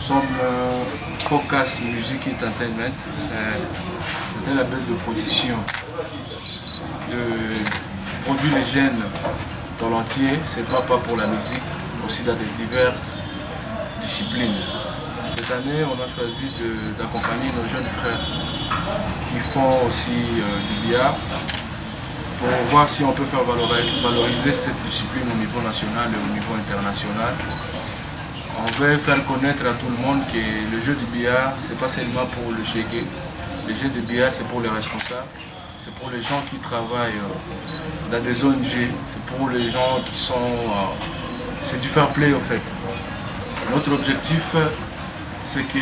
sommes Focus Music Entertainment. C'est un label de production de produits les jeunes dans l'entier. C'est pas pour la musique, aussi dans diverses disciplines. Cette année, on a choisi d'accompagner nos jeunes frères qui font aussi du billard pour voir si on peut faire valoriser cette discipline au niveau national et au niveau international. On veut faire connaître à tout le monde que le jeu du billard, c'est pas seulement pour le chégué. Le jeu du billard, c'est pour les responsables, c'est pour les gens qui travaillent dans des ONG, c'est pour les gens qui sont... c'est du fair play en fait. Notre objectif, c'est que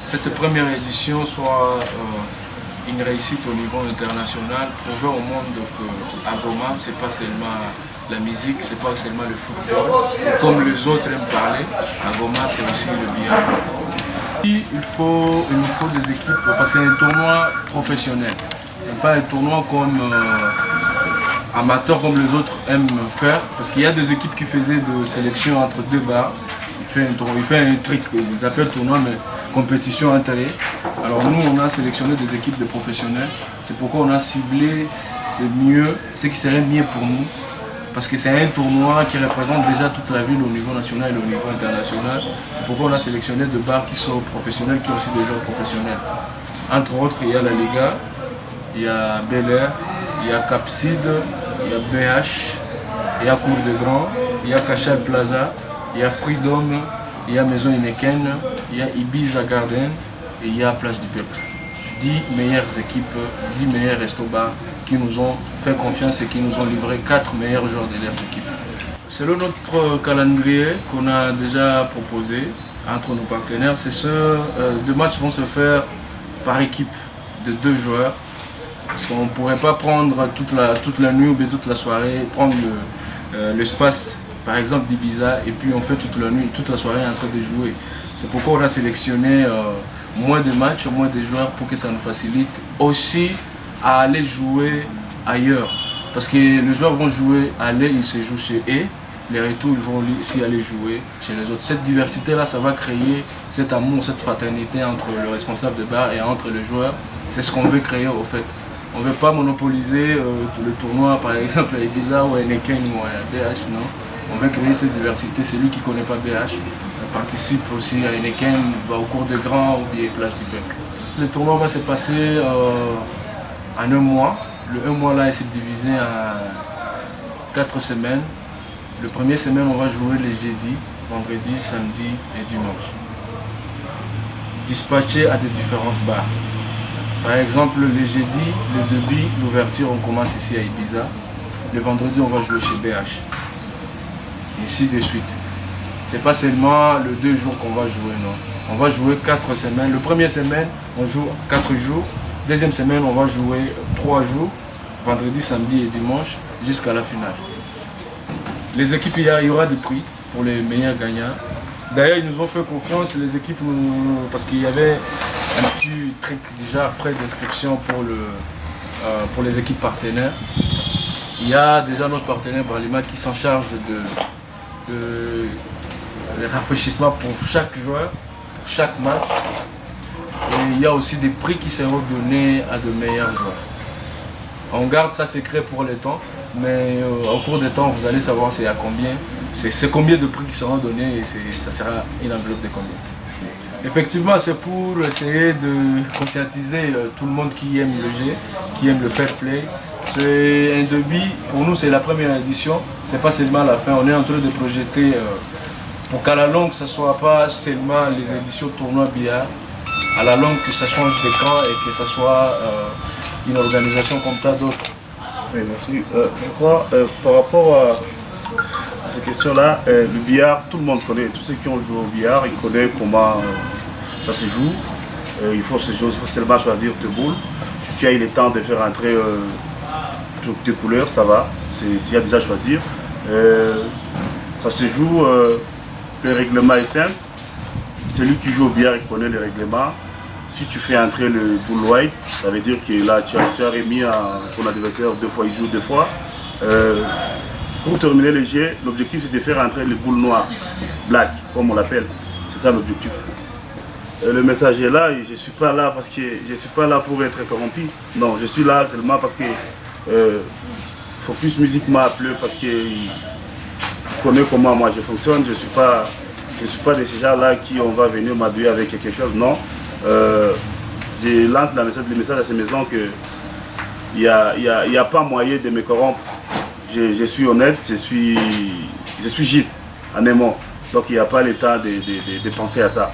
cette première édition soit une réussite au niveau international, prouver au monde qu'à Goma, c'est pas seulement la musique, c'est pas seulement le football, comme les autres aiment parler, à Goma c'est aussi le billard. Il nous faut des équipes, parce que c'est un tournoi professionnel, c'est pas un tournoi comme amateur comme les autres aiment faire, parce qu'il y a des équipes qui faisaient de sélection entre deux bars. Il fait un truc, ils appellent tournoi, mais compétition intérêt. Alors nous, on a sélectionné des équipes de professionnels. C'est pourquoi on a ciblé, c'est mieux, ce qui serait mieux pour nous. Parce que c'est un tournoi qui représente déjà toute la ville au niveau national et au niveau international. C'est pourquoi on a sélectionné des bars qui sont professionnels, qui ont aussi des joueurs professionnels. Entre autres, il y a la Liga, il y a Bel Air, il y a Capcide, il y a BH, il y a Cour de Grand, il y a Cachal Plaza, il y a Freedom, il y a Maison Heineken, il y a Ibiza Garden et il y a Plage du Peuple. 10 meilleures équipes, 10 meilleurs restos-bars qui nous ont fait confiance et qui nous ont livré 4 meilleurs joueurs de leurs équipes. Selon notre calendrier qu'on a déjà proposé entre nos partenaires, deux matchs vont se faire par équipe de 2 joueurs. Parce qu'on ne pourrait pas prendre toute la nuit ou bien toute la soirée, prendre l'espace par exemple d'Ibiza et puis on fait toute la nuit, toute la soirée en train de jouer. C'est pourquoi on a sélectionné moins de matchs, moins de joueurs pour que ça nous facilite aussi à aller jouer ailleurs. Parce que les joueurs vont jouer, ils se jouent chez eux, les retours ils vont aussi aller jouer chez les autres. Cette diversité-là, ça va créer cet amour, cette fraternité entre le responsable de bar et entre les joueurs. C'est ce qu'on veut créer au fait. On ne veut pas monopoliser le tournoi par exemple à Ibiza ou à Heineken ou à BH, non. On veut créer cette diversité. Celui qui ne connaît pas BH participe aussi à Heineken, va au cours de Grand ou bien Plage du Peuple. Le tournoi va se passer en un mois. Le un mois là, il s'est divisé en 4 semaines. Le premier semaine, on va jouer les jeudis, vendredi, samedi et dimanche. Dispatchés à des différentes bars. Par exemple, le jeudi, le début, l'ouverture, on commence ici à Ibiza. Le vendredi, on va jouer chez BH. Ainsi de suite. C'est pas seulement le 2 jours qu'on va jouer, non. On va jouer 4 semaines. Le premier semaine, on joue 4 jours. Deuxième semaine, on va jouer 3 jours, vendredi, samedi et dimanche, jusqu'à la finale. Les équipes, il y aura des prix pour les meilleurs gagnants. D'ailleurs, ils nous ont fait confiance, les équipes, parce qu'il y avait un petit truc déjà, frais d'inscription pour les équipes partenaires. Il y a déjà notre partenaire Bralima qui s'en charge de les rafraîchissements pour chaque joueur, pour chaque match. Et il y a aussi des prix qui seront donnés à de meilleurs joueurs. On garde ça secret pour le temps, mais au cours du temps, vous allez savoir c'est à combien. C'est combien de prix qui seront donnés et ça sera une enveloppe de combien. Effectivement, c'est pour essayer de conscientiser tout le monde qui aime le jeu, qui aime le fair play. C'est un début, pour nous c'est la première édition, c'est pas seulement la fin, on est en train de projeter pour qu'à la longue ce ne soit pas seulement les éditions tournoi billard, à la longue que ça change de camp et que ce soit une organisation comme tant d'autres. Oui, merci. Je crois, par rapport à ces questions-là, le billard, tout le monde connaît, tous ceux qui ont joué au billard, ils connaissent comment ça se joue. Il faut seulement choisir tes boules. Si tu as eu le temps de faire entrer tes couleurs, ça va, tu as déjà choisi. Ça se joue, le règlement est simple. Celui qui joue au billard, il connaît le règlement. Si tu fais entrer le boule white, ça veut dire que là tu as remis à ton adversaire 2 fois, il joue 2 fois. Pour terminer le jeu, l'objectif c'est de faire entrer le boule noir, black, comme on l'appelle. C'est ça l'objectif. le message est là et je ne suis pas là parce que je suis pas là pour être corrompu. Non, je suis là seulement parce que Focus Music m'a appelé parce qu'il connaît comment moi je fonctionne. Je ne suis pas de ces gens-là qui on va venir m'aduire avec quelque chose. Non. Je lance le message à ces maisons que il n'y a pas moyen de me corrompre. Je suis honnête, je suis juste en aimant. Donc il n'y a pas le temps de penser à ça.